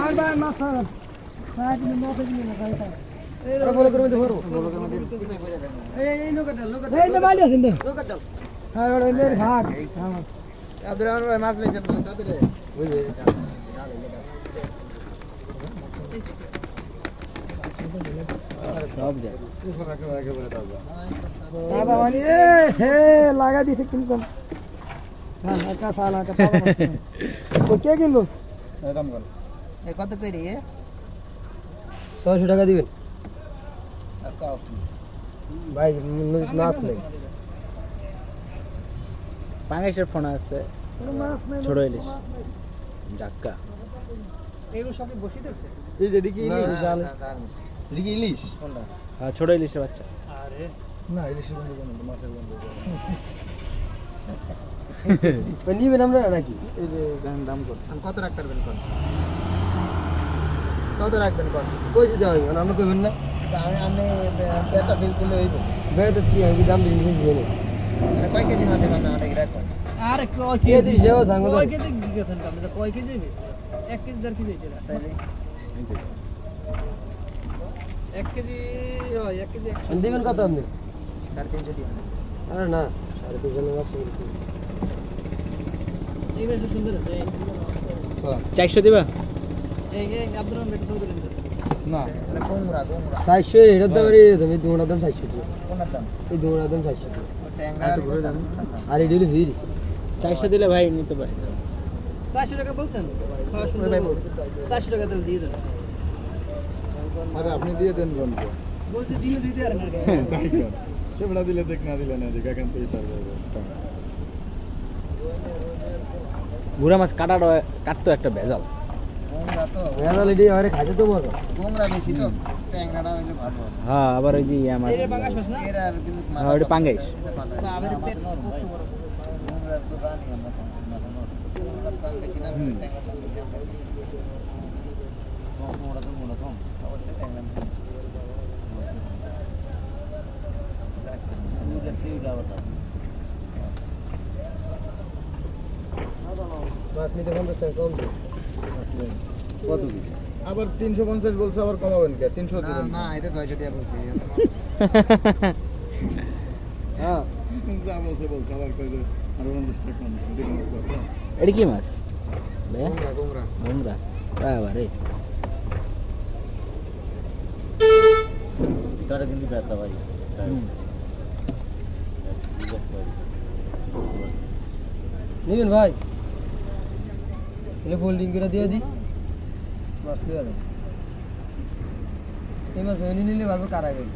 আর ভাই মাছ ভাই তুমি মাছ দিলে না ভাই এই বলো করে মধ্যে ভরো লোকের মধ্যে টিপে পড়ে দেন এই লোকটা এই তো মালি আছেন লোকটা হ্যাঁ ওই মেরে ভাগ হ্যাঁ আব্দুর ভাই মাছ লইতে তাদের ওই যে সব যায় দাদা মানে হে লাগা দিছে কিনকম সালা কা ও কে কিনবো একদম কর এ কত কইরি 600 টাকা দিবেন আচ্ছা ভাই মাছ নেই পাঙ্গাসের ফোন আছে ছোট ইলিশ জাক্কা এগুলো সবই বসি দিচ্ছে এই যে ডিকি ইলিশ ডিকি ইলিশ কোনটা হ্যাঁ ছোট ইলিশের বাচ্চা আরে না ইলিশের বন্ধু কোন মাছের বন্ধু তো নিবেন আমরা নাকি এই যে দাম কত কত রাখতে পারবেন কোন কত রাখবেন কোন কইছে যাও আমরা কইবেন না আমি বেতা দিন কিলো হইব বেতা কি আমি দাম দিছি দিবেন মানে কয় কেজি মাছ দেবেন অনেক রাখবেন আরে কয় কেজি সেও সাঙ্গ কয় কেজি গেছেন আপনি কয় কেজি 1 কেজি 1.5 কেজি এটা তাইলে 1 কেজি হয় 1 কেজি দিবেন কত আপনি 350 দিবেন আরে না 350 মাছ এই বেশ সুন্দর আছে 400 দিবা এই আব্দুর রহমান বেটা চৌধুরী না এটা গোমরা 400 এর দাম রে তুমি দুটা দাম 400 কোনটার দাম এই দুটা দাম 400 ট্যাঙ্গার দাম আর এই দিলে ভিড় 400 দিলে ভাই নিতে পারি 400 টাকা বলছেন ওই ভাই বলছে 400 টাকা দিলে দিয়ে দেন আরে আপনি দিয়ে দেন বন্ধু বলছি দিলে দিতে আর না তাই কর সেবড়া দিলে দেখ না দিলে না দেখ এখন তো ইতার বুড়া মাছ কাটতো একটা ভেজাল গোমরা তো ভেজাল এডি আরে খাইতে তো মজা গোমরা বেশি তো ট্যাঙ্গাটা হইলে ভালো হ্যাঁ আবার ওই যে ইয়া মাছ এর পাঙ্গাস মাছ না এরা কিন্তু হ্যাঁ, ওটা পাঙ্গাস। আবার পেট কত বড় গোমরা তো জানি আমরা মাথা নড় গোমরা দাম বেশি না ট্যাঙ্গা দাম বেশি গোমরা তো মোড়া কম অবশ্যই ট্যাঙ্গা দাম মাছ নিতে 50 টাকা কম দিই কত দিবে আবার 350 বলছে আবার কমাবেন কে 300 দিবেন না এটা 600 টাকা বলছি হ্যাঁ যা বলছে আবার কই যে আরো 50 টাকা কম দিবেন এটা কি মাছ ভাইয়া গোমরা আমরা বাবারে এটা কিন্তু ব্যথা ভাই নিবেন ভাই এলে ফোল্ডিং করে দিয়ে দি মাছ লিয়ে যাবে এই মাছ হইনি নিলে ভালো কারা গেল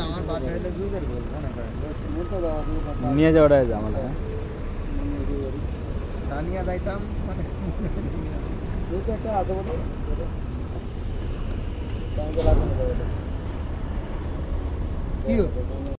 আমার বাসা হইলে জুগের বলবো না নিয়ে যাওয়াটা ঝামেলা তানিয়া যাইতাম মানে একটা আছে বলে